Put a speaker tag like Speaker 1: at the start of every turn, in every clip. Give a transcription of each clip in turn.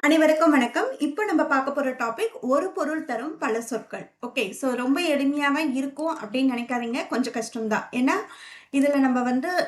Speaker 1: அனைவருக்கும் வணக்கம். இப்போ நம்ம பார்க்க போற டாபிக் ஒரு பொருள் தரும் பல சொற்கள். ஓகே, ஸோ ரொம்ப எளிமையாவே இருக்கும் அப்படின்னு நினைக்காதீங்க. கொஞ்சம் கஷ்டம்தான். ஏன்னா இதில் நம்ம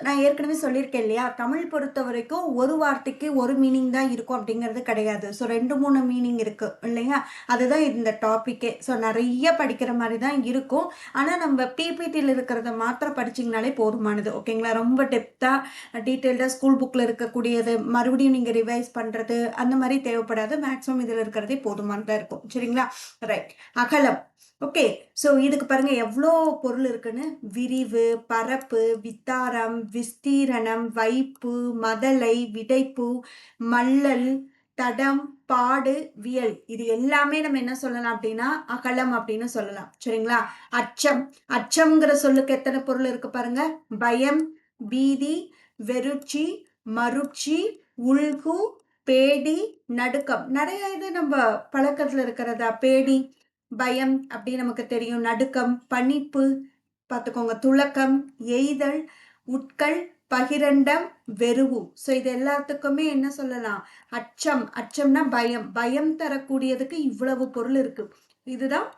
Speaker 1: நான் ஏற்கனவே சொல்லியிருக்கேன் இல்லையா, தமிழ் பொறுத்த வரைக்கும் ஒரு வார்த்தைக்கு ஒரு மீனிங் தான் இருக்கும் அப்படிங்கிறது கிடையாது. ஸோ 2-3 மீனிங் இருக்கு இல்லையா, அதுதான் இந்த டாப்பிக்கே. ஸோ நிறைய படிக்கிற மாதிரி தான் இருக்கும். ஆனால் நம்ம பிபிடியில் இருக்கிறத மாத்திரம் படிச்சிங்கனாலே போதுமானது. ஓகேங்களா, ரொம்ப டெப்த்தாக டீட்டெயில்டாக ஸ்கூல் புக்கில் இருக்கக்கூடியது மறுபடியும் நீங்கள் ரிவைஸ் பண்ணுறது அந்த மாதிரி தேவைப்படாது. மேக்ஸிமம் இதில் இருக்கிறதே போதுமானதாக இருக்கும். சரிங்களா, ரைட். அகலம். ஓகே, ஸோ இதுக்கு பாருங்க எவ்வளோ பொருள் இருக்குன்னு. விரிவு, பரப்பு, வித்தாரம், விஸ்தீரணம், வைப்பு, மதலை, விடைப்பு, மல்லல், தடம், பாடு, வியல். இது எல்லாமே நம்ம என்ன சொல்லலாம் அப்படின்னா அகலம் அப்படின்னு சொல்லலாம். சரிங்களா, அச்சம். அச்சம்ங்கிற சொல்லுக்கு எத்தனை பொருள் இருக்கு பாருங்க. பயம், பீதி, வெறுச்சி, மருட்சி, உள்கு, பேடி, நடுக்கம். நிறைய இது நம்ம பழக்கத்துல இருக்கிறதா. பேடி, பயம் அப்படி நமக்கு தெரியும். நடுக்கம், பனிப்பு பார்த்துக்கோங்க, துளக்கம், எய்தல், உட்கள், பகிரண்டம், வெறுவு. ஸோ இது எல்லாத்துக்குமே என்ன சொல்லலாம், அச்சம். அச்சம்னா பயம். பயம் தரக்கூடியதுக்கு இவ்வளவு பொருள் இருக்கு. இதுதான்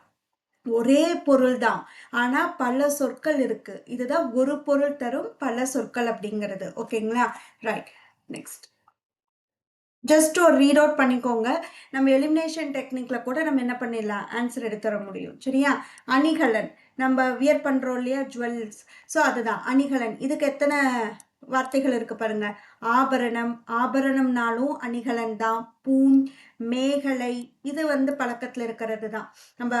Speaker 1: ஒரே பொருள் தான், ஆனா பல சொற்கள் இருக்கு. இதுதான் ஒரு பொருள் தரும் பல சொற்கள் அப்படிங்கிறது. ஓகேங்களா, ரைட். நெக்ஸ்ட் ஜஸ்ட் ஒரு ரீட் அவுட் பண்ணிக்கோங்க. நம்ம எலிமினேஷன் டெக்னிக்ல கூட நம்ம என்ன பண்ணிடலாம், ஆன்சர் எடுத்துட முடியும். சரியா, அணிகலன். நம்ம வியர் பண்றோம் இல்லையா, ஜுவல்ஸ். ஸோ அதுதான் அணிகலன். இதுக்கு எத்தனை வார்த்தைகள் இருக்கு பாருங்க. ஆபரணம். ஆபரணம்னாலும் அணிகலன் தான். பூண், மேகலை, இது பழக்கத்துல இருக்கிறது தான். நம்ம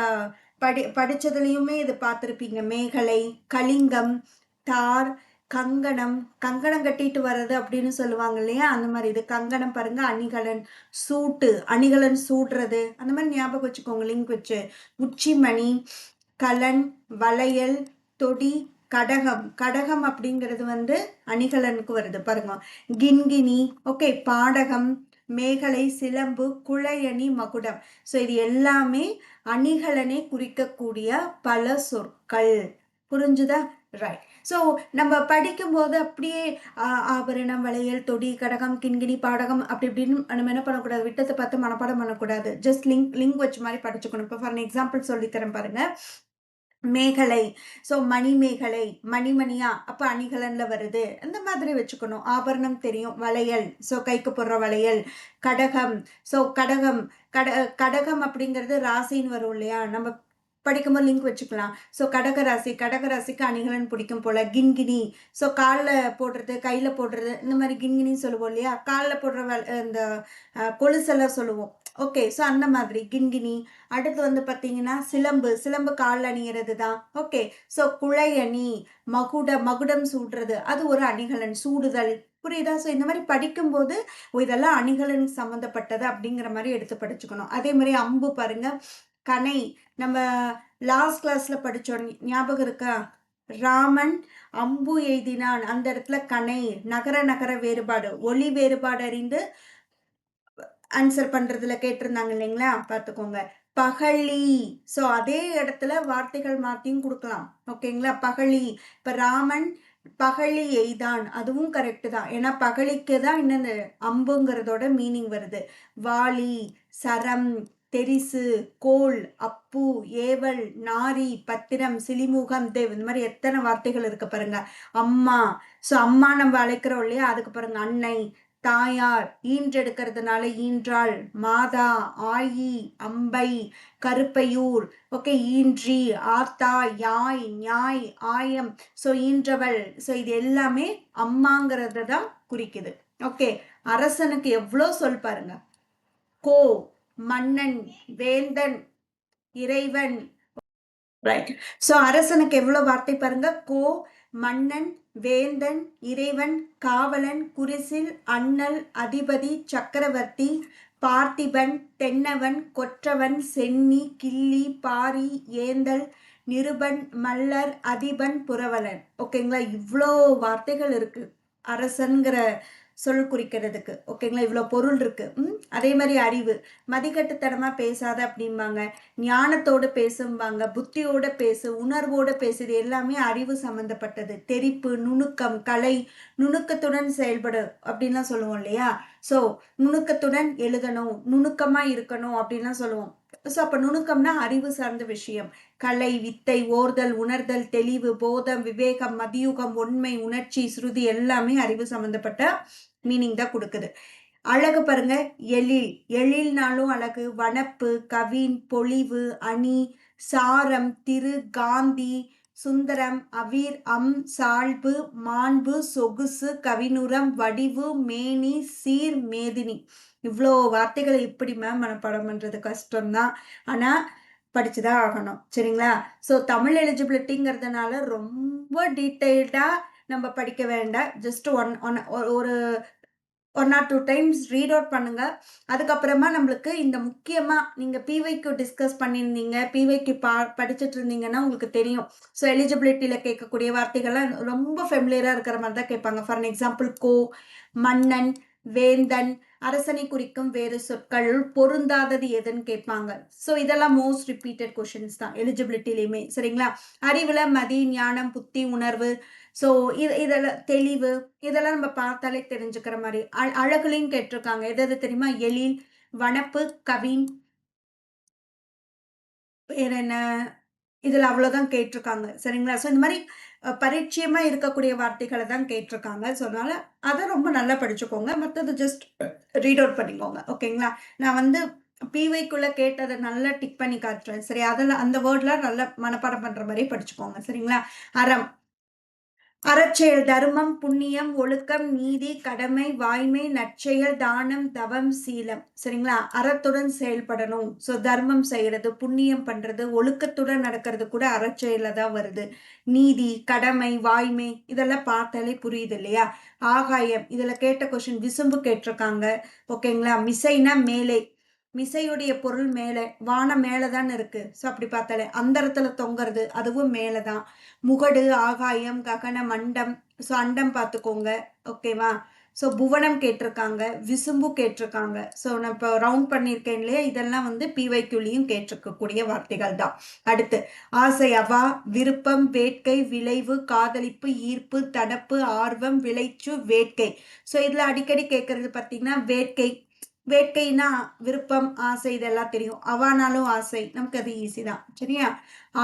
Speaker 1: படிச்சதுலயுமே இது பார்த்துருப்பீங்க. மேகலை, கலிங்கம், தார், கங்கணம். கங்கணம் கட்டிட்டு வர்றது அப்படின்னு சொல்லுவாங்க இல்லையா, அந்த மாதிரி இது கங்கணம் பாருங்க. அணிகலன், சூட்டு, அணிகலன் சூடுறது, அந்த மாதிரி ஞாபகம் வச்சுக்கோங்க லிங்க் வச்சு. உச்சிமணி, கலன், வளையல், தொடி, கடகம். கடகம் அப்படிங்கிறது அணிகலனுக்கு வருது பாருங்க. கிண்கிணி, ஓகே, பாடகம், மேகலை, சிலம்பு, குழையணி, மகுடம். ஸோ இது எல்லாமே அணிகலனை குறிக்கக்கூடிய பல சொற்கள். புரிஞ்சுதா, ரைட். ஸோ நம்ம படிக்கும்போது அப்படியே ஆபரணம், வளையல், தொடி, கடகம், கிண்கிணி, பாடகம் அப்படி இப்படின்னு நம்ம என்ன பண்ணக்கூடாது, விட்டத்தை பார்த்து மனப்பாடம் பண்ணக்கூடாது. ஜஸ்ட் லிங்க் வச்ச மாதிரி படிச்சுக்கணும். இப்போ ஃபார் எக்ஸாம்பிள் சொல்லித்தரேன் பாருங்க. மேகலை, ஸோ மணிமேகலை, மணிமணியா அப்போ அணிகலன்ல வருது. இந்த மாதிரி வச்சுக்கணும். ஆபரணம் தெரியும், வளையல், ஸோ கைக்கு போடுற வளையல். கடகம், ஸோ கடகம். கடகம் அப்படிங்கிறது ராசின்னு வரும் இல்லையா, நம்ம படிக்கும்போது லிங்க் வச்சுக்கலாம். ஸோ கடகராசி, கடகராசிக்கு அணிகலன் பிடிக்கும் போல. கிண்கிணி, ஸோ காலில் போடுறது, கையில் போடுறது, இந்த மாதிரி கிண்கிணின்னு சொல்லுவோம் இல்லையா. காலில் போடுற இந்த கொலுசெல்லாம் சொல்லுவோம். ஓகே, ஸோ அந்த மாதிரி கிண்கிணி. அடுத்து பார்த்தீங்கன்னா சிலம்பு. சிலம்பு காலில் அணிகிறது தான். ஓகே, ஸோ குழையணி, மகுடம் சூடுறது, அது ஒரு அணிகலன், சூடுதல். புரியுதா? ஸோ இந்த மாதிரி படிக்கும்போது இதெல்லாம் அணிகலன் சம்மந்தப்பட்டது அப்படிங்கிற மாதிரி எடுத்து படிச்சுக்கணும். அதே மாதிரி அம்பு பாருங்க. கனை, நம்ம லாஸ்ட் கிளாஸ்ல படிச்சோம், ஞாபகம் இருக்கா? ராமன் அம்பு எய்தினான், அந்த இடத்துல கனை. நகர நகர வேறுபாடு, ஒளி வேறுபாடு அறிந்து ஆன்சர் பண்றதுல கேட்டிருந்தாங்க இல்லைங்களா, பார்த்துக்கோங்க. பகழி, ஸோ அதே இடத்துல வார்த்தைகள் மாற்றியும் கொடுக்கலாம். ஓகேங்களா, பகழி. இப்போ ராமன் பகழி எய்தான், அதுவும் கரெக்டு தான். ஏன்னா பகழிக்கு தான் இன்னொன்று அம்புங்கிறதோட மீனிங் வருது. வாளி, சரம், தெரிசு, கோல், அப்பு, ஏவல், நாரி, பத்திரம், சிலிமுகம், தேவ், இந்த மாதிரி எத்தனை வார்த்தைகள் இருக்கு பாருங்க. அம்மா, ஸோ அம்மா நம்ம அழைக்கிறோம் இல்லையா, அதுக்கு பாருங்க அன்னை, தாயார், ஈன்றெடுக்கிறதுனால ஈன்றாள், மாதா, ஆயி, அம்பை, கருப்பையூர், ஓகே, ஈன்றி, ஆத்தா, யாய், ஞாய், ஆயம், ஸோ ஈன்றவள். ஸோ இது எல்லாமே அம்மாங்கிறத தான் குறிக்குது. ஓகே, அரசனுக்கு எவ்வளோ சொல் பாருங்க. கோ, மன்னன், வேந்தன், இறைவன். ரைட். ஸோ அரசனுக்கு எவ்வளோ வார்த்தை பாருங்க. கோ, மன்னன், வேந்தன், இறைவன், காவலன், குரிசில், அண்ணல், அதிபதி, சக்கரவர்த்தி, பார்த்திபன், தென்னவன், கொற்றவன், சென்னி, கிள்ளி, பாரி, ஏந்தல், நிருபன், மல்லர், அதிபன், புரவலன். ஓகேங்களா, இவ்வளோ வார்த்தைகள் இருக்கு அரசன்கிற சொல் குறிக்கிறதுக்கு. ஓகேங்களா, இவ்வளோ பொருள் இருக்கு. அதே மாதிரி அறிவு. மதிக்கட்டுத்தனமா பேசாத அப்படிம்பாங்க, ஞானத்தோடு பேசும்பாங்க, புத்தியோட பேசு, உணர்வோட பேசு. இது எல்லாமே அறிவு சம்பந்தப்பட்டது. தெரிப்பு, நுணுக்கம், கலை, நுணுக்கத்துடன் செயல்படு அப்படின்லாம் சொல்லுவோம் இல்லையா. ஸோ நுணுக்கத்துடன் எழுதணும், நுணுக்கமா இருக்கணும் அப்படின்லாம் சொல்லுவோம். ஸோ அப்ப நுணுக்கம்னா அறிவு சார்ந்த விஷயம். கலை, வித்தை, ஓர்தல், உணர்தல், தெளிவு, போதம், விவேகம், மதியூகம், உண்மை, உணர்ச்சி, ஸ்ருதி எல்லாமே அறிவு சம்பந்தப்பட்ட மீனிங் தான் கொடுக்குது. அழகு பாருங்க, எழில், எழில்னாலும் அழகு, வனப்பு, கவின், பொலிவு, அணி, சாரம், திரு, காந்தி, சுந்தரம், அவீர், சால்பு, மாண்பு, சொகுசு, கவினுரம், வடிவு, மேனி, சீர், மேதினி. இவ்வளோ வார்த்தைகளை இப்படி மனப்பாடம் பண்றது கஷ்டம்தான். ஆனா படிச்சுதான் ஆகணும். சரிங்களா? ஸோ தமிழ் எலிஜிபிலிட்டிங்கிறதுனால ரொம்ப டீட்டெயில்டா நம்ம படிக்க வேண்டாம். ஜஸ்ட் ஒரு 1 or 2 டைம்ஸ் ரீட் அவுட் பண்ணுங்க. அதுக்கப்புறமா நம்மளுக்கு இந்த முக்கியமா நீங்க பிவைக்கு டிஸ்கஸ் பண்ணியிருந்தீங்க, பிவைக்கு படிச்சுட்டு இருந்தீங்கன்னா உங்களுக்கு தெரியும். ஸோ எலிஜிபிலிட்டியில கேட்கக்கூடிய வார்த்தைகள்லாம் ரொம்ப ஃபெமிலியரா இருக்கிற மாதிரி தான் கேட்பாங்க. ஃபார் எக்ஸாம்பிள் மன்னன், வேந்தன், அரசனை குறிக்கும் வேறு சொற்கள், பொருந்தாதது எதுன்னு கேட்பாங்க. ஸோ இதெல்லாம் மோஸ்ட் ரிப்பீட்டட் கொஷின்ஸ் தான் எலிஜிபிலிட்டிலையுமே. சரிங்களா? அறிவுல மதி, ஞானம், புத்தி, உணர்வு, ஸோ இதெல்லாம் தெளிவு, இதெல்லாம் நம்ம பார்த்தாலே தெரிஞ்சுக்கிற மாதிரி. அழகுலையும் கேட்டிருக்காங்க. எது தெரியுமா? எழில், வனப்பு, கவின், வேற என்ன, இதுல அவ்வளவுதான் கேட்டிருக்காங்க. சரிங்களா? ஸோ இந்த மாதிரி பரிச்சயமா இருக்கக்கூடிய வார்த்தைகளை தான் கேட்டிருக்காங்க. ஸோ அதனால அதை ரொம்ப நல்லா படிச்சுக்கோங்க. மற்றது ஜஸ்ட் ரீட் அவுட் பண்ணிக்கோங்க. ஓகேங்களா? நான் வந்து பிவைக்குள்ள கேட்டதை நல்லா டிக் பண்ணி காட்டுறேன். சரி, அதெல்லாம் அந்த வேர்ட்லாம் நல்லா மனப்பாடம் பண்ற மாதிரி படிச்சுக்கோங்க. சரிங்களா? அறம், அறச்செயல், தர்மம், புண்ணியம், ஒழுக்கம், நீதி, கடமை, வாய்மை, நற்செயல், தானம், தவம், சீலம். சரிங்களா? அறத்துடன் செயல்படணும். ஸோ தர்மம் செய்யறது, புண்ணியம் பண்றது, ஒழுக்கத்துடன் நடக்கிறது கூட அறச்செயல தான் வருது. நீதி, கடமை, வாய்மை, இதெல்லாம் பார்த்தாலே புரியுது இல்லையா? ஆகாயம், இதுல கேட்ட கொஸ்டின் விசும்பு கேட்டிருக்காங்க. ஓகேங்களா? மிசைனா மேலே, மிசையுடைய பொருள் மேலே, வானம் மேலதான் இருக்கு. ஸோ அப்படி பார்த்தாலே அந்தரத்துல தொங்குறது, அதுவும் மேலதான். முகடு, ஆகாயம், ககன, மண்டம், ஸோ அண்டம் பார்த்துக்கோங்க. ஓகேவா? ஸோ புவனம் கேட்டிருக்காங்க, விசும்பு கேட்டிருக்காங்க. ஸோ நான் இப்போ ரவுண்ட் பண்ணியிருக்கேன் இல்லையா? இதெல்லாம் வந்து பிவைக்குள்ளேயும் கேட்டிருக்கக்கூடிய வார்த்தைகள் தான். அடுத்து ஆசை, அவா, விருப்பம், வேட்கை, விளைவு, காதலிப்பு, ஈர்ப்பு, தடப்பு, ஆர்வம், விளைச்சு, வேட்கை. ஸோ இதுல அடிக்கடி கேட்கறது பார்த்தீங்கன்னா வேட்கை. வேட்கைனா விருப்பம், ஆசை, இதெல்லாம் தெரியும். அவானாலும் ஆசை, நமக்கு அது ஈஸி தான். சரியா?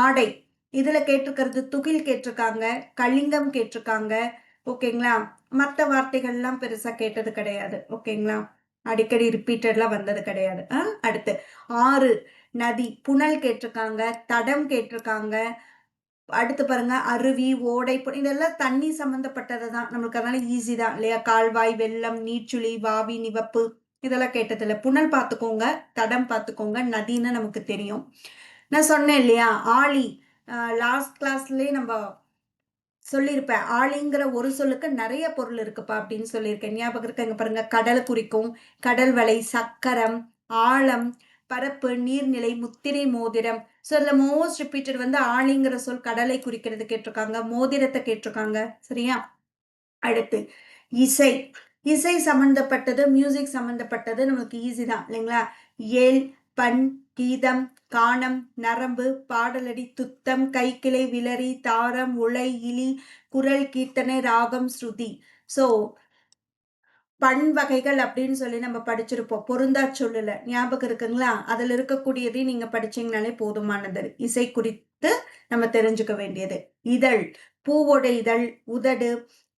Speaker 1: ஆடை, இதுல கேட்டிருக்கிறது துகில் கேட்டிருக்காங்க, கலிங்கம் கேட்டிருக்காங்க. ஓகேங்களா? மற்ற வார்த்தைகள்லாம் பெருசா கேட்டது கிடையாது. ஓகேங்களா? அடிக்கடி ரிப்பீட்டட்லாம் வந்தது கிடையாது. அடுத்து ஆறு, நதி, புனல் கேட்டிருக்காங்க, தடம் கேட்டிருக்காங்க. அடுத்து பாருங்க அருவி, ஓடை, இதெல்லாம் தண்ணி சம்பந்தப்பட்டது தான். நம்மளுக்கு அதனால ஈஸி தான் இல்லையா? கால்வாய், வெள்ளம், நீர்ச்சுழி, வாவி, நிவப்பு, இதெல்லாம் கேட்டதில்ல. புனல் பார்த்துக்கோங்க, தடம் பார்த்துக்கோங்க, நதின்னு நமக்கு தெரியும். நான் சொன்னேன் இல்லையா? ஆழி, லாஸ்ட் கிளாஸ்லயே நம்ம சொல்லியிருப்பேன். ஆழிங்கிற ஒரு சொல்லுக்கு நிறைய பொருள் இருக்குப்பா அப்படின்னு சொல்லியிருக்கேன். ஞாபகம் இருக்கு? இங்க பாருங்க, கடல் குறிக்கும், கடல் வலை, சக்கரம், ஆழம், பரப்பு, நீர்நிலை, முத்திரை, மோதிரம். ஸோ இதுல மோஸ்ட் ரிப்பீட்டட் வந்து ஆழிங்கிற சொல் கடலை குறிக்கிறது கேட்டிருக்காங்க, மோதிரத்தை கேட்டிருக்காங்க. சரியா? அடுத்து இசை, இசை சம்பந்தப்பட்டது, மியூசிக் சம்பந்தப்பட்டது நமக்கு ஈஸி தான் இல்லைங்களா? ஏல், பண், கீதம், கானம், நரம்பு, பாடலடி, துத்தம், கைக்கிளை, விளரி, தாரம், உலை, இலி, குரல், கீர்த்தனை, ராகம், ஸ்ருதி. ஸோ பண் வகைகள் அப்படின்னு சொல்லி நம்ம படிச்சிருப்போம். பொருந்தா சொல்லுல ஞாபகம் இருக்குங்களா? அதுல இருக்கக்கூடியதையும் நீங்க படிச்சீங்கனாலே போதுமானது. இசை குறித்து நம்ம தெரிஞ்சுக்க வேண்டியது. இதழ், பூவோட இதழ், உதடு,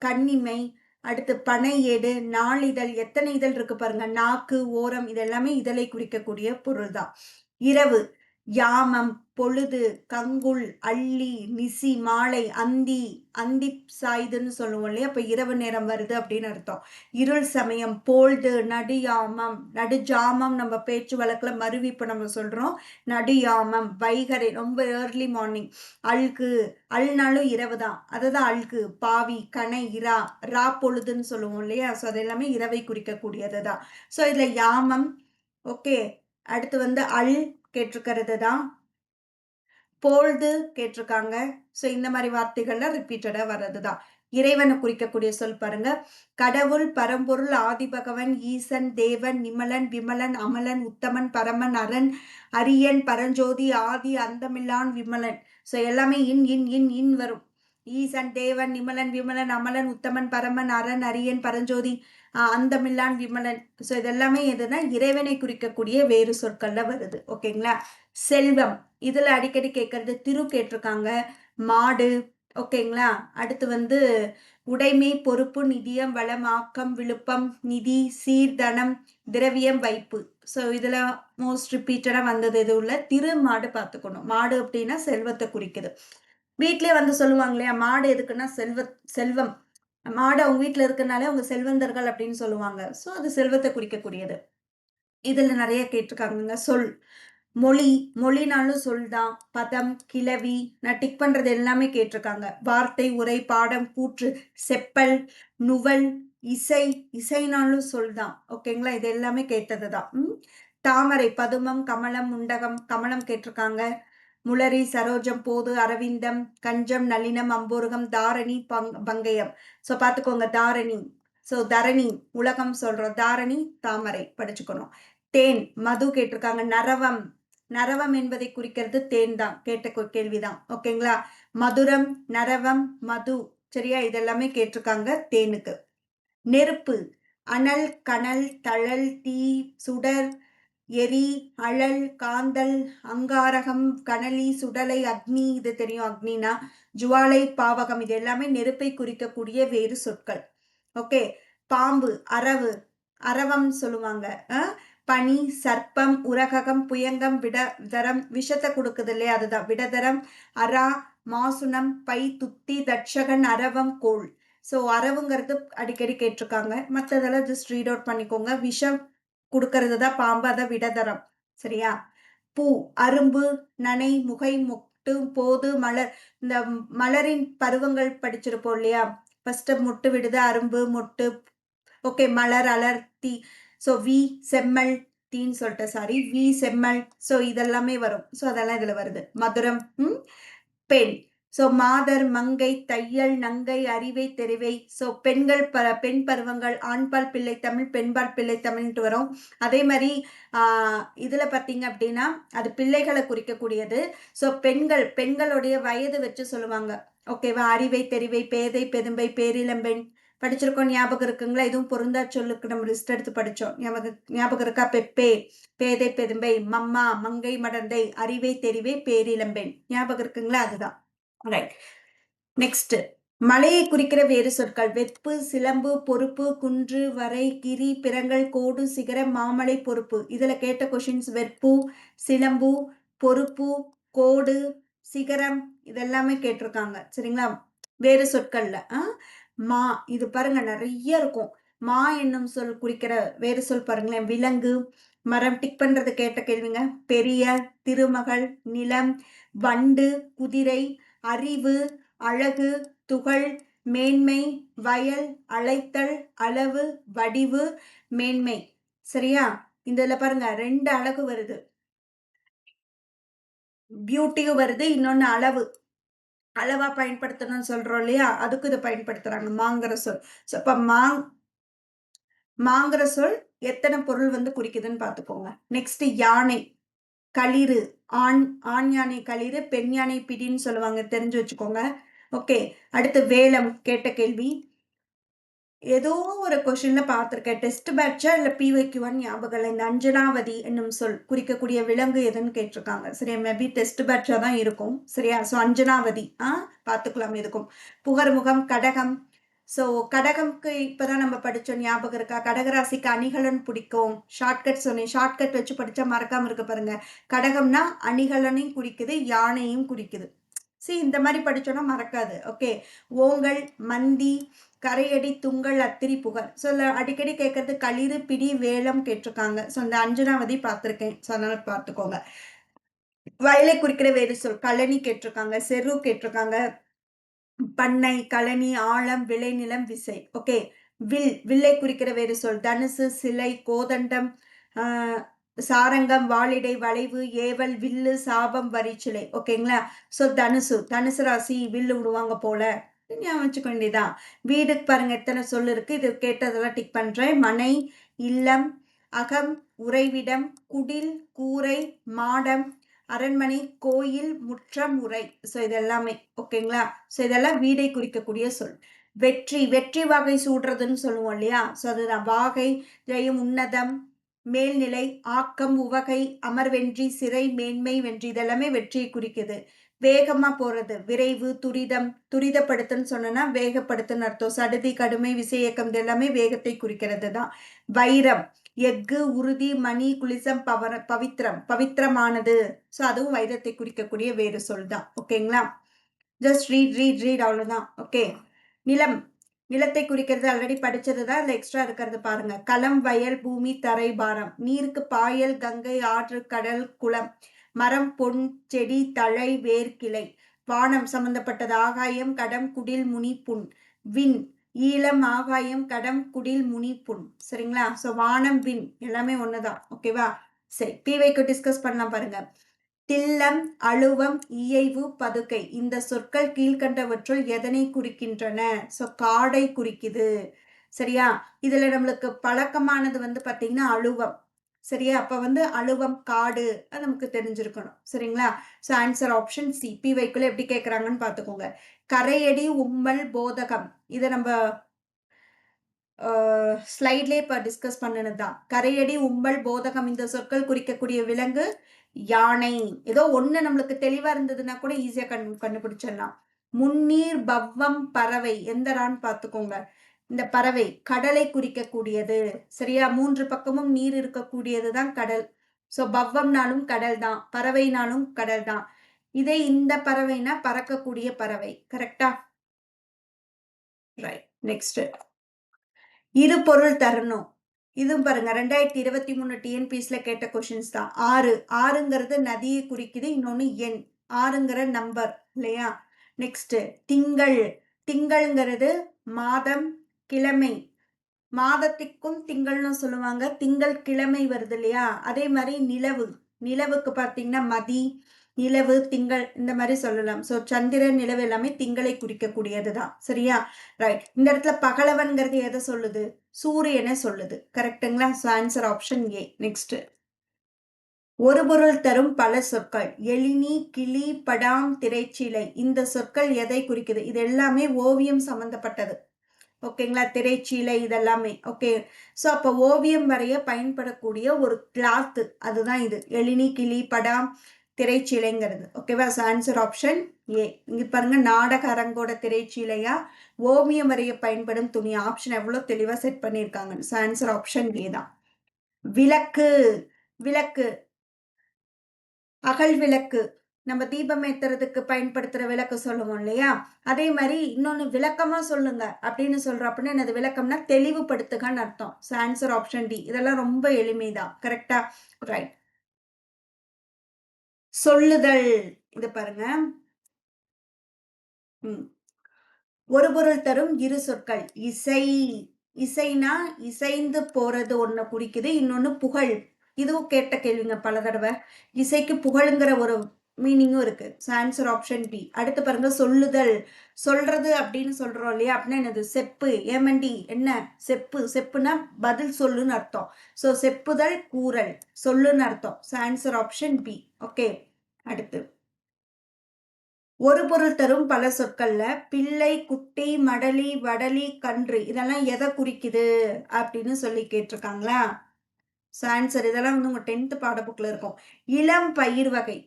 Speaker 1: கண்ணிமை, அடுத்து பனை ஏடு, நாளிதழ், எத்தனை இதழ் இருக்கு பாருங்க. நாக்கு, ஓரம், இதெல்லாமே இதழை குறிக்கக்கூடிய பொருள் தான். இரவு, யாமம், பொழுது, கங்குல், அள்ளி, நிசி, மாலை, அந்தி, அந்தி சாயுதுன்னு சொல்லுவோம் இல்லையா? அப்ப இரவு நேரம் வருது அப்படின்னு அர்த்தம். இருள் சமயம், போல்டு, நடுயாமம், நடுஜாமம் நம்ம பேச்சு வழக்குல மருவி இப்ப நம்ம சொல்றோம். நடுயாமம், வைகரை, ரொம்ப ஏர்லி மார்னிங். அல்கு, அல்னாலும் இரவு தான், அதுதான் அல்கு. பாவி, கனை, இரா, ரா பொழுதுன்னு சொல்லுவோம் இல்லையா? ஸோ அது எல்லாமே இரவை குறிக்கக்கூடியது தான். ஸோ இதுல யாமம், ஓகே. அடுத்து வந்து அல் கேட்டிருக்கிறது தான். பொழுது கேட்டிருக்காங்க. ஸோ இந்த மாதிரி வார்த்தைகள்லாம் ரிப்பீட்டடா வர்றதுதான். இறைவனை குறிக்கக்கூடிய சொல் பாருங்க. கடவுள், பரம்பொருள், ஆதிபகவன், ஈசன், தேவன், நிமலன், விமலன், அமலன், உத்தமன், பரமன், அரண், அரியன், பரஞ்சோதி, ஆதி, அந்தமில்லான், விமலன். ஸோ எல்லாமே இன் இன் இன் இன் வரும். ஈசன், தேவன், நிமலன், விமலன், அமலன், உத்தமன், பரமன், அரண், அரியன், பரஞ்சோதி, அந்தமில்லான், விமலன். ஸோ இதெல்லாமே எதுனா இறைவனை குறிக்கக்கூடிய வேறு சொற்கள்ல வருது. ஓகேங்களா? செல்வம், இதுல அடிக்கடி கேட்கறது திரு கேட்டிருக்காங்க, மாடு. ஓகேங்களா? அடுத்து வந்து உடைமை, பொறுப்பு, நிதியம், வளம், ஆக்கம், விழுப்பம், நிதி, சீர்தனம், திரவியம், வைப்பு. ஸோ இதுல மோஸ்ட் ரிப்பீட்டடா வந்தது எது உள்ள திரு மாடு பார்த்துக்கணும். மாடு அப்படின்னா செல்வத்தை குறிக்குது. வீட்லயே வந்து சொல்லுவாங்க இல்லையா, மாடு எதுக்குன்னா செல்வம். மாடு அவங்க வீட்டுல இருக்கனாலே அவங்க செல்வந்தர்கள் அப்படின்னு சொல்லுவாங்க. ஸோ அது செல்வத்தை குறிக்கக்கூடியது. இதுல நிறைய கேட்டிருக்காங்க. சொல், மொழி, மொழினாலும் சொல் தான். பதம், கிளவி, நான் டிக் பண்றது எல்லாமே கேட்டிருக்காங்க. வார்த்தை, உரை, பாடம், கூற்று, செப்பல், நுவல், இசை, இசைனாலும் சொல் தான். ஓகேங்களா? இது எல்லாமே கேட்டதுதான். தாமரை, பதுமம், கமலம், முண்டகம், கமலம் கேட்டிருக்காங்க. முளரி, சரோஜம், போது, அரவிந்தம், கஞ்சம், நளினம், அம்போருகம், தாரணி, பங்கயம். ஸோ பார்த்துக்கோங்க, தாரணி. ஸோ தரணி உலகம் சொல்றோம், தாரணி தாமரை படிச்சுக்கணும். தேன், மது கேட்டிருக்காங்க. நரவம், நரவம் என்பதை குறிக்கிறது தேன் தான். கேட்ட கேள்விதான். ஓகேங்களா? மதுரம், நரவம், மது. சரியா? இதெல்லாமே கேட்டிருக்காங்க தேனுக்கு. நெருப்பு, அனல், கனல், தழல், தீ, சுடர், எரி, அழல், காந்தல், அங்காரகம், கனலி, சுடலை, அக்னி. இது தெரியும், அக்னினா. ஜுவாலை, பாவகம். இது எல்லாமே நெருப்பை குறிக்கக்கூடிய வேறு சொற்கள். ஓகே. பாம்பு, அரவு, அரவம் சொல்லுவாங்க. பனி, சர்ப்பம், உரகம், புயங்கம், விடதரம். விஷத்தை கொடுக்குது இல்லையா, அதுதான் விடதரம். அரா, மாசுனம், பை, துத்தி, தட்சகன், அரவம், கோள். ஸோ அரவுங்கிறது அடிக்கடி கேட்டிருக்காங்க. மற்றதெல்லாம் ஜஸ்ட் ரீட் அவுட் பண்ணிக்கோங்க. விஷம் கொடுக்கறது தான் பாம்பு, அதை விடதரம். சரியா? பூ, அரும்பு, நனை, முகை, மொட்டு, போது, மலர். இந்த மலரின் பருவங்கள் படிச்சிருப்போம் இல்லையா? ஃபர்ஸ்ட் மொட்டு விடுது, அரும்பு, மொட்டு. ஓகே. மலர், அலர், தீ. ஸோ வி, செம்மல், தீன்னு சொல்லிட்டு சாரி, வி, செம்மல். ஸோ இதெல்லாமே வரும். ஸோ அதெல்லாம் இதுல வருது. மதுரம், பெண். ஸோ மாதர், மங்கை, தையல், நங்கை, அறிவை, தெரிவை. ஸோ பெண்கள் பெண் பருவங்கள், ஆண்பால் பிள்ளை தமிழ், பெண்பால் பிள்ளை தமிழ்ன்ட்டு வரும். அதே மாதிரி இதுல பார்த்தீங்க அப்படின்னா அது பிள்ளைகளை குறிக்கக்கூடியது. ஸோ பெண்களுடைய வயது வச்சு சொல்லுவாங்க. ஓகேவா? அறிவை, தெரிவை, பேதை, பெதும்பை, பேரிளம்பெண் படிச்சிருக்கோம். ஞாபகம் இருக்குங்களா? இதுவும் பொருந்தா சொல்லுக்கு நம்ம லிஸ்ட் எடுத்து படிச்சோம். ஞாபகம் இருக்கா? பெப்பே, பேதை, பெதும்பை, மம்மா, மங்கை, மடந்தை, அறிவை, தெரிவை, பேரிளம்பெண். ஞாபகம் இருக்குங்களா? அதுதான். ரைட். நெக்ஸ்ட், மலையை குறிக்கிற வேறு சொற்கள். வெப்பு, சிலம்பு, பொறுப்பு, குன்று, வரை, கிரி, பிறங்கள், கோடு, சிகரம், மாமலை, பொறுப்பு. இதுல கேட்ட கொஷின்ஸ் வெப்பு, சிலம்பு, பொறுப்பு, கோடு, சிகரம். இதெல்லாமே கேட்டிருக்காங்க. சரிங்களா? வேறு சொற்கள்ல மா, இது பாருங்க நிறைய இருக்கும். மா என்னும் சொல் குறிக்கிற வேறு சொல் பாருங்களேன். விலங்கு, மரம், டிக் பண்றது கேட்ட கேள்விங்க. பெரிய, திருமகள், நிலம், வண்டு, குதிரை, அறிவு, அழகு, துகள், மேன்மை, வயல், அழைத்தல், அளவு, வடிவு, மேன்மை. சரியா? இதுல பாருங்க 2 அழகு வருது. பியூட்டியும் வருது, இன்னொன்னு அளவு. அளவா பயன்படுத்தணும்னு சொல்றோம் இல்லையா, அதுக்கு இதை பயன்படுத்துறாங்க மாங்கிற சொல். அப்ப மாங்கிற சொல் எத்தனை பொருள் வந்து குறிக்குதுன்னு பாத்துக்கோங்க. நெக்ஸ்ட், யானை, களிறு. ஆண் யானை களிறு, பெண் யானை பிடின்னு சொல்லுவாங்க, தெரிஞ்சு வச்சுக்கோங்க. ஓகே. அடுத்து வேலம் கேட்ட கேள்வி. ஏதோ ஒரு கொஸ்டின்ல பார்த்திருக்கேன். டெஸ்ட் பேட்சா இல்ல பிவைக்யூவான்னு ஞாபகம் இல்லை. இந்த அஞ்சனாவதி என்னும் சொல் குறிக்கக்கூடிய விலங்கு எதுன்னு கேட்டிருக்காங்க. சரியா? மேபி டெஸ்ட் பேட்சா தான் இருக்கும். சரியா? ஸோ அஞ்சனாவதி பார்த்துக்கலாம். எதுக்கும். புகர்முகம், கடகம். ஸோ கடகம்க்கு இப்பதான் நம்ம படிச்சோம், ஞாபகம் இருக்கா? கடகராசிக்கு அணிகலன் பிடிக்கும். ஷார்ட்கட் சொன்னேன், ஷார்ட்கட் வச்சு படிச்சா மறக்காம இருக்க பாருங்க. கடகம்னா அணிகலனையும் குறிக்குது, யானையும் குறிக்குது. இந்த மாதிரி படிச்சோன்னா மறக்காது. ஓகே. ஓங்கல், மந்தி, கரையடி, துங்கல், அத்திரி, புகர். ஸோ அடிக்கடி கேட்கறது களிறு, பிடி, வேலம் கேட்டிருக்காங்க. ஸோ இந்த அஞ்சனாவதி பார்த்துருக்கேன். ஸோ அதனால பார்த்துக்கோங்க. வயலை குறிக்கிற வேறு சொல். கழனி கேட்டிருக்காங்க, செரு கேட்டிருக்காங்க, பண்ணை, கழனி, ஆழம், விளைநிலம், விசை. ஓகே. வில்லை குறிக்கிற வேறு சொல். தனுசு, சிலை, கோதண்டம், சாரங்கம், வாளிடை, வளைவு, ஏவல், வில்லு, சாபம், வரிச்சிலை. ஓகேங்களா? ஸோ தனுசு ராசி வில்லு விடுவாங்க போல ஞாபகம் வச்சுக்க வேண்டியதான். வீடு பாருங்க எத்தனை சொல் இருக்கு. இது கேட்டதெல்லாம் டிக் பண்றேன். மனை, இல்லம், அகம், உறைவிடம், குடில், கூரை, மாடம், அரண்மனை, கோயில், முற்றம், உரை. ஸோ இது எல்லாமே ஓகேங்களா? ஸோ இதெல்லாம் வீடை குறிக்கக்கூடிய சொல். வெற்றி, வெற்றி வாகை சூடுறதுன்னு சொல்லுவோம் இல்லையா? ஸோ அதுதான் வாகை, ஜெயம், உன்னதம், மேல்நிலை, ஆக்கம், உவகை, அமர்வென்றி, சிறை, மேன்மை, வென்றி இதெல்லாமே வெற்றியை குறிக்குது. வேகமா போறது, விரைவு, துரிதம், துரிதப்படுத்துன்னு சொன்னா வேகப்படுத்துன்னு அர்த்தம். சடுதி, கடுமை, விசையக்கம் இது எல்லாமே வேகத்தை குறிக்கிறது தான். வைரம், எஃகு, உறுதி, மணி, குலிசம், பவித்திரம், பவித்திரமானது. ஸோ அதுவும் வைரத்தை குறிக்கக்கூடிய வேறு சொல் தான். ஓகேங்களா? ஜஸ்ட் ரீட் அவ்வளவுதான். ஓகே. நிலம், நிலத்தை குறிக்கிறது ஆல்ரெடி படிச்சது தான். அதுல எக்ஸ்ட்ரா இருக்கிறது பாருங்க. களம், வயல், பூமி, தரை, பாரம். நீருக்கு பாயல், கங்கை, ஆற்று, கடல், குளம். மரம், பொன், செடி, தழை, வேர், கிளை. வானம் சம்பந்தப்பட்டது ஆகாயம், கடம், குடில், முனி, புண். விண், ஈழம், ஆகாயம், கடம், குடில், முனி, புண். சரிங்களா? ஸோ வானம், விண் எல்லாமே ஒண்ணுதான். ஓகேவா? சரி, பிவைக்கு டிஸ்கஸ் பண்ணலாம் பாருங்க. தில்லம், அழுவம், இயைவு, பதுக்கை இந்த சொற்கள் கீழ்கண்டவற்றுள் எதனை குறிக்கின்றன? ஸோ காடை குறிக்குது. சரியா? இதுல நம்மளுக்கு பழக்கமானது வந்து பாத்தீங்கன்னா அழுவம். சரியா? அப்ப வந்து அழுவம் காடு அது நமக்கு தெரிஞ்சிருக்கணும். சரிங்களா? So answer option C. பிவைக்குள்ள எப்படி கேட்கறாங்கன்னு பாத்துக்கோங்க. கரையடி, உம்மல், போதகம் இதை நம்ம ஸ்லைட்லேயே இப்போ டிஸ்கஸ் பண்ணினதுதான். கரையடி, உம்பல், போதகம் இந்த சொற்கள் குறிக்கக்கூடிய விலங்கு யானை. ஏதோ ஒண்ணு நம்மளுக்கு தெளிவா இருந்ததுன்னா கூட ஈஸியா கண்டுபிடிச்சிடலாம். முன்னீர், பவ்வம், பறவை எந்த ரான்னு பார்த்துக்கோங்க. இந்த பறவை கடலை குறிக்கக்கூடியது. சரியா? 3 பக்கமும் நீர் இருக்கக்கூடியது தான் கடல். ஸோ பவ்வம்னாலும் கடல் தான், பறவைனாலும் கடல் தான். இதே இந்த பறவைனா பறக்கக்கூடிய பறவை. கரெக்டா? ரைட். நெக்ஸ்ட் இரு பொருள் தரணும். இதுவும் பாருங்க 2023 டிஎன்பிஎஸ்ல கேட்ட கொஸ்டின்ஸ் தான். ஆறுங்கிறது நதியை குறிக்குது, இன்னொன்னு எண். ஆறுங்கிற நம்பர் இல்லையா? நெக்ஸ்ட் திங்கள், திங்கள்ங்கிறது மாதம், கிழமை. மாதத்திற்கும் திங்கள்னு சொல்லுவாங்க. திங்கள் கிழமை வருது இல்லையா? அதே மாதிரி நிலவு, நிலவுக்கு பார்த்தீங்கன்னா மதி, நிலவு, திங்கள் இந்த மாதிரி சொல்லலாம். ஸோ சந்திரன், நிலவு எல்லாமே திங்களை குறிக்கக்கூடியது தான். சரியா? ரைட். இந்த இடத்துல பகலவன்கிறது எதை சொல்லுது? சூரியனை சொல்லுது. கரெக்டுங்களா? ஸோ ஆன்சர் ஆப்ஷன் ஏ. நெக்ஸ்ட் ஒரு பொருள் தரும் பல சொற்கள். எழினி, கிளி, படாம், திரைச்சீலை இந்த சொற்கள் எதை குறிக்குது? இது எல்லாமே ஓவியம் சம்பந்தப்பட்டது. ஓகேங்களா? திரைச்சீலை இதெல்லாமே. ஓகே. ஸோ அப்போ ஓவியம் வரைய பயன்படக்கூடிய ஒரு கிளாத்து அதுதான் இது. எழினி, கிளி, படாம், திரைச்சீலைங்கிறது. ஓகேவா? ஸோ ஆன்சர் ஆப்ஷன் ஏ. இங்க பாருங்க, நாடக அரங்கோட திரைச்சீலையா, ஓவியம் வரைய பயன்படும் துணி. ஆப்ஷன் எவ்வளவு தெளிவா செட் பண்ணியிருக்காங்க. ஸோ ஆன்சர் ஆப்ஷன் ஏ தான். விளக்கு, விளக்கு அகல் விளக்கு நம்ம தீபம் ஏத்துறதுக்கு பயன்படுத்துற விளக்கு சொல்லுவோம் இல்லையா? அதே மாதிரி இன்னொன்னு விளக்கமா சொல்லுங்க அப்படின்னு சொல்றப்பன்னு என்னது? விளக்கம்னா தெளிவுபடுத்துகன்னு அர்த்தம். So answer option D. இதெல்லாம் ரொம்ப எளிமைதான். கரெக்டா? ரைட். சொல்லுதல், இது பாருங்க. ஒரு பொருள் தரும் இரு சொற்கள். இசை, இசைனா இசைந்து போறது ஒண்ணு குறிக்குது, இன்னொன்னு புகழ். இதுவும் கேட்ட கேள்விங்க பல தடவை. இசைக்கு புகழுங்கிற ஒரு மீனிங்கும் இருக்கு. Answer option B. அடுத்து பாருங்க, சொல்லுதல். சொல்றது அப்படின்னு சொல்றோம் இல்லையா? அப்படின்னா என்னது? செப்பு. ஏமண்டி என்ன செப்பு? செப்புனா பதில் சொல்லுன்னு அர்த்தம். ஸோ செப்புதல், கூறல், சொல்லுன்னு அர்த்தம். Answer option B. ஓகே. அடுத்து ஒரு பொருள் தரும் பல சொற்கள்ல பிள்ளை, குட்டி, மடலி, வடலி, கன்று இதெல்லாம் எதை குறிக்குது அப்படின்னு சொல்லி கேட்டிருக்காங்களா? ஆன்சர் இதெல்லாம் வந்து உங்க 10th பாடப்புக்ல இருக்கும். இளம் பயிர் வகை.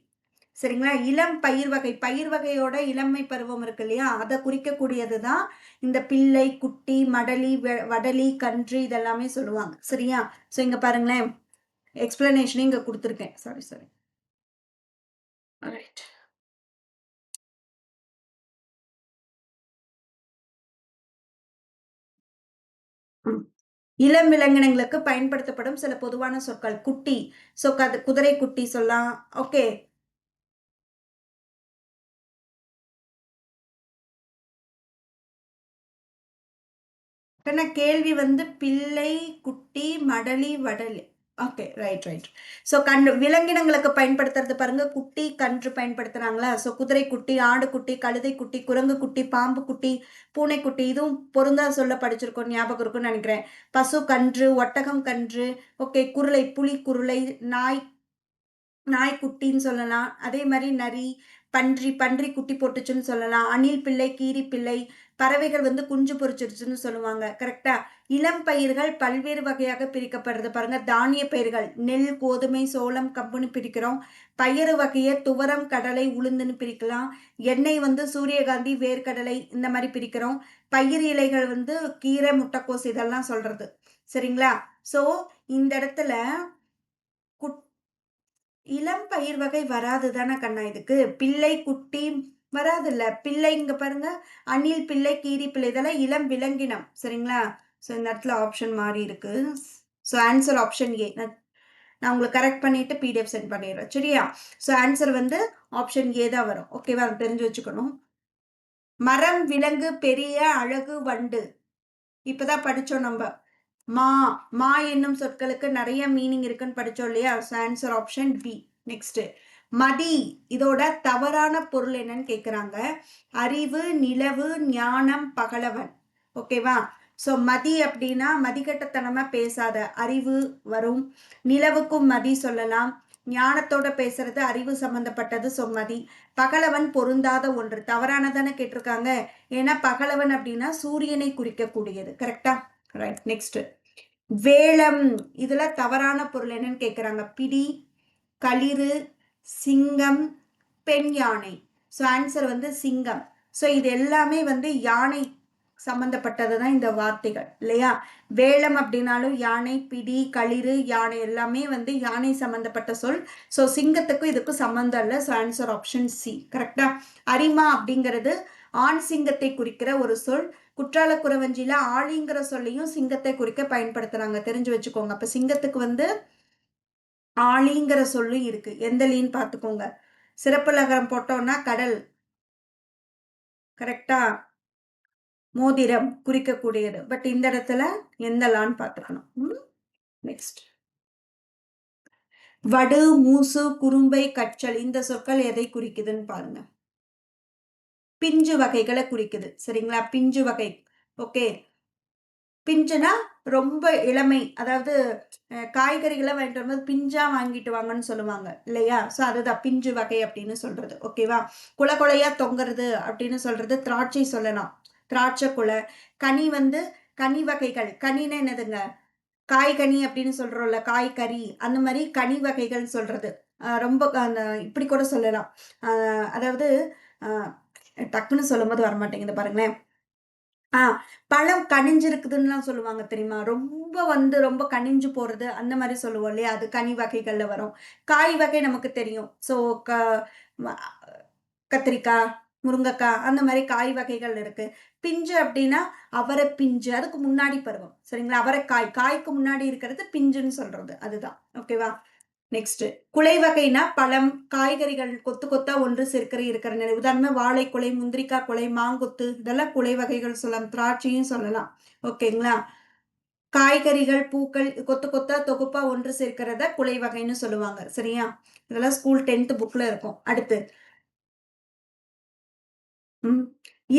Speaker 1: சரிங்களா? இளம் பயிர் வகை, பயிர் வகையோட இளமை பருவம் இருக்கு இல்லையா? அதை குறிக்கக்கூடியதுதான் இந்த பிள்ளை, குட்டி, மடலி, வடலி, கன்று இதெல்லாமே சொல்லுவாங்க. சரியா? ஸோ இங்க பாருங்களேன், எக்ஸ்பிளனேஷனே இங்க கொடுத்துருக்கேன். Sorry sorry. ரைட். இளம் விலங்கினங்களுக்கு பயன்படுத்தப்படும் சில பொதுவான சொற்கள். குட்டி, ஸோ குதிரை குட்டி சொல்லலாம். ஓகே. கேள்வி வந்து பிள்ளை, குட்டி, மடலி, Wadali. Okay. Right right. So விலங்கினங்களுக்கு பயன்படுத்துறது பாருங்க. குட்டி, கன்று பயன்படுத்துறாங்களா? ஸோ குதிரை குட்டி, ஆடு குட்டி, கழுதை குட்டி, குரங்கு குட்டி, பாம்பு குட்டி, பூனை குட்டி இதுவும் பொருந்தா சொல்ல படிச்சிருக்கோம், ஞாபகம் இருக்கும்னு நினைக்கிறேன். பசு கன்று, ஒட்டகம் கன்று, ஓகே. குருளை, புலி குருளை, நாய் நாய்க்குட்டின்னு சொல்லலாம். அதே மாரி நரி, பன்றி, பன்றி குட்டி போட்டுச்சுன்னு சொல்லலாம். அணில் பிள்ளை, கீரி பிள்ளை, பறவைகள் வந்து குஞ்சு பொரிச்சிருச்சுன்னு சொல்லுவாங்க. கரெக்ட்டா? இளம் பயிர்கள் பல்வேறு வகையாக பிரிக்கப்படுறது பாருங்க. தானிய பயிர்கள் நெல், கோதுமை, சோளம், கம்புன்னு பிரிக்கிறோம். பயறு வகைய துவரம், கடலை, உளுந்துன்னு பிரிக்கலாம். எண்ணெய் வந்து சூரியகாந்தி, வேர்க்கடலை இந்த மாரி பிரிக்கிறோம். பயிர் இலைகள் வந்து கீரை, முட்டைக்கோஸ் இதெல்லாம் சொல்றது. சரிங்களா? ஸோ இந்த இடத்துல குட் இளம் பயிர் வகை வராது தானே கண்ணா இதுக்கு. பிள்ளை, குட்டி வராதுல்ல. பிள்ளை இங்க பாருங்க. அணில் பிள்ளை, கீரி பிள்ளை இதெல்லாம் இளம் விலங்கினம். சரிங்களா? ஸோ இந்த இடத்துல ஆப்ஷன் மாறி இருக்கு. ஸோ ஆன்சர் ஆப்ஷன் ஏ. நான் உங்களுக்கு கரெக்ட் பண்ணிட்டு பிடிஎஃப் சென்ட் பண்ணிடுறேன். சரியா? ஸோ ஆன்சர் வந்து ஆப்ஷன் ஏ தான் வரும். ஓகேவா? தெரிஞ்சு வச்சுக்கணும். மரம், விலங்கு, பெரிய, அழகு, வண்டு. இப்பதான் படிச்சோம் நம்ம. மா மா என்னும் சொற்களுக்கு நிறைய மீனிங் இருக்குன்னு படிச்சோம் இல்லையா? Answer option B. நெக்ஸ்ட் மதி இதோட தவறான பொருள் என்னன்னு கேக்குறாங்க. அறிவு, நிலவு, ஞானம், பகலவன். ஓகேவா? ஸோ மதி அப்படின்னா மதிக்கட்டத்தனமா பேசாத அறிவு வரும். நிலவுக்கும் மதி சொல்லலாம். ஞானத்தோட பேசுறது அறிவு சம்பந்தப்பட்டது. ஸோ மதி. பகலவன் பொருந்தாத ஒன்று. தவறானதானே கேட்டிருக்காங்க. ஏன்னா பகலவன் அப்படின்னா சூரியனை குறிக்கக்கூடியது. கரெக்டா? ரைட். நெக்ஸ்ட் வேளம் இதுல தவறான பொருள் என்னன்னு கேக்குறாங்க. பிடி, களிறு, சிங்கம், பெண் யானை. ஸோ ஆன்சர் வந்து சிங்கம். ஸோ இது எல்லாமே வந்து யானை சம்பந்தப்பட்டது தான் இந்த வார்த்தைகள் இல்லையா? வேளம் அப்படின்னாலும் யானை, பிடி, களிறு, யானை எல்லாமே வந்து யானை சம்பந்தப்பட்ட சொல். ஸோ சிங்கத்துக்கும் இதுக்கும் சம்பந்தம் இல்லை. So answer option C. கரெக்டா? அரிமா அப்படிங்கிறது ஆண் சிங்கத்தை குறிக்கிற ஒரு சொல். குற்றால குறவஞ்சியில ஆழிங்கிற சொல்லையும் சிங்கத்தை குறிக்க பயன்படுத்துறாங்க. தெரிஞ்சு வச்சுக்கோங்க. அப்ப சிங்கத்துக்கு வந்து ஆழிங்கிற சொல்லும் இருக்கு. எந்த லீன்னு பார்த்துக்கோங்க. சிறப்பு லகரம் போட்டோம்னா கடல். கரெக்டா? மோதிரம் குறிக்கக்கூடியது. பட் இந்த இடத்துல எந்த லான்னு பார்த்துக்கணும். நெக்ஸ்ட் வடு, மூசு, குறும்பை, கற்றல் இந்த சொற்கள் எதை குறிக்குதுன்னு பாருங்க. பிஞ்சு வகைகளை குறிக்குது. சரிங்களா? பிஞ்சு வகை. ஓகே. பிஞ்சுனா ரொம்ப இளமை. அதாவது காய்கறிகளை வாங்கிட்டு வரும்போது பிஞ்சா வாங்கிட்டு வாங்கன்னு சொல்லுவாங்க இல்லையா? ஸோ அதுதான் பிஞ்சு வகை அப்படின்னு சொல்றது. ஓகேவா? குலை குலையா தொங்குறது அப்படின்னு சொல்றது திராட்சை சொல்லலாம். திராட்சை குலை. கனி வந்து கனி வகைகள். கனின்னு என்னதுங்க? காய்கனி அப்படின்னு சொல்றோம்ல. காய்கறி அந்த மாதிரி கனி வகைகள் சொல்றது. ரொம்ப அந்த இப்படி கூட சொல்லலாம். அதாவது டக்குன்னு சொல்லும் போது வரமாட்டேங்குது பாருங்களேன். பழம் கனிஞ்சிருக்குதுன்னுலாம் சொல்லுவாங்க தெரியுமா? ரொம்ப வந்து ரொம்ப கனிஞ்சு போறது அந்த மாரி சொல்லுவோம் இல்லையா? அது கனி வகைகள்ல வரும். காய் வகை நமக்கு தெரியும். ஸோ க ம கத்திரிக்காய், முருங்கக்காய் அந்த மாரி காய் வகைகள் இருக்கு. பிஞ்சு அப்படின்னா அவரை பிஞ்சு. அதுக்கு முன்னாடி பருவம். சரிங்களா? அவரைக்காய். காய்க்கு முன்னாடி இருக்கிறது பிஞ்சுன்னு சொல்றது. அதுதான். ஓகேவா? நெக்ஸ்ட் குலை வகைனா பழம், காய்கறிகள் கொத்து கொத்தா ஒன்று சேர்க்கிற இருக்கிற நிலை. உதாரணமா வாழைக்குலை, முந்திரிக்காய் குலை, மாங்கொத்து இதெல்லாம் குலை வகைகள் சொல்லலாம். திராட்சையும் சொல்லலாம். ஓகேங்களா? காய்கறிகள், பூக்கள் கொத்து கொத்தா தொகுப்பா ஒன்று சேர்க்கிறத குலை வகைன்னு சொல்லுவாங்க. சரியா? இதெல்லாம் ஸ்கூல் 10th புக்ல இருக்கும். அடுத்து ம்.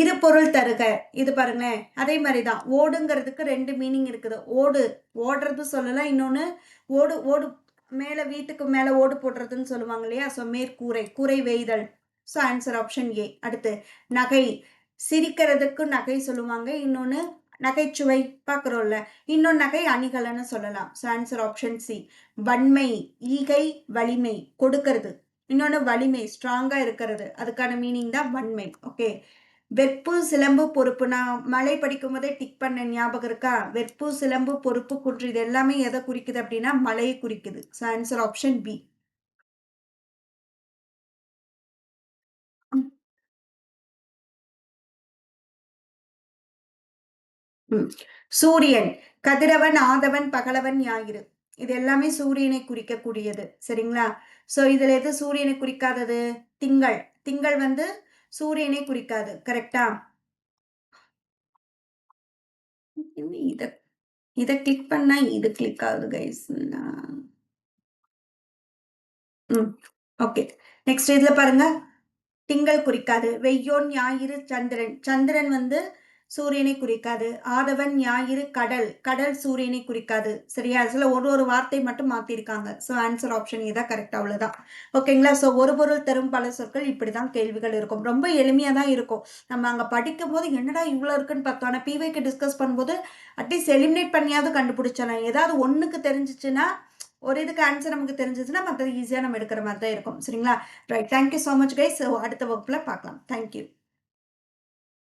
Speaker 1: இரு பொருள் தருக. இது பாருங்களேன். அதே மாதிரிதான். ஓடுங்கிறதுக்கு 2 மீனிங் இருக்குது. ஓடு ஓடுறது சொல்லலாம். இன்னொன்னு ஓடு ஓடு மேல வீட்டுக்கு மேல ஓடு போடுறதுன்னு சொல்லுவாங்க இல்லையா? ஸோ மேற்கூரை கூரை வேய்தல். So answer option A. அடுத்து நகை. சிரிக்கிறதுக்கு நகை சொல்லுவாங்க. இன்னொன்னு நகைச்சுவை பார்க்குறோம்ல. இன்னொன்னு நகை அணிகலன்னு சொல்லலாம். So answer option C. வன்மை, ஈகை, வலிமை கொடுக்கறது. இன்னொன்னு வலிமை ஸ்ட்ராங்கா இருக்கிறது. அதுக்கான மீனிங் தான் வன்மை. ஓகே. வெற்பு, சிலம்பு, பொறுப்பு. நான் மலை படிக்கும் போதே டிக் பண்ண ஞாபகம் இருக்கா? வெற்பு, சிலம்பு, பொறுப்பு, குன்று இது எல்லாமே எதை குறிக்குது அப்படின்னா மலையை குறிக்குது. So answer option B. சூரியன், கதிரவன், ஆதவன், பகலவன், ஞாயிறு. இது எல்லாமே சூரியனை குறிக்கக்கூடியது. சரிங்களா? சோ இதுல எது சூரியனை குறிக்காதது? திங்கள். திங்கள் வந்து சூரியனை குறிக்காது. கரெக்டா? இத இத கிளிக் பண்ணா இது கிளிக் ஆகுது கைஸ். ஓகே. நெக்ஸ்ட் இதுல பாருங்க. திங்கள் குறிக்காது. வெய்யோன், ஞாயிறு, சந்திரன். சந்திரன் வந்து சூரியனை குறிக்காது. ஆதவன், ஞாயிறு, கடல். கடல் சூரியனை குறிக்காது. சரியா? சில ஒரு வார்த்தை மட்டும் மாத்திருக்காங்க. ஸோ ஆன்சர் ஆப்ஷன் ஏ தான் கரெக்ட் அவ்வளோதான். ஓகேங்களா? ஸோ ஒரு பொருள் தரும் பல சொற்கள் இப்படிதான் கேள்விகள் இருக்கும். ரொம்ப எளிமையா தான் இருக்கும். நம்ம அங்க படிக்கும்போது என்னடா இவ்ளோ இருக்குன்னு பார்த்தோம். ஆனா பிவைக்கு டிஸ்கஸ் பண்ணும்போது அட்லீஸ்ட் எலிமினேட் பண்ணியாவது கண்டுபிடிச்சலாம். ஏதாவது ஒண்ணுக்கு தெரிஞ்சுச்சுன்னா, ஒரு இதுக்கு ஆன்சர் நமக்கு தெரிஞ்சுச்சுன்னா, மத்தது ஈஸியா நம்ம எடுக்கிற மாரி தான் இருக்கும். சரிங்களா? Right. Thank you so much guys. So அடுத்த வகுப்புல பார்க்கலாம். Thank you.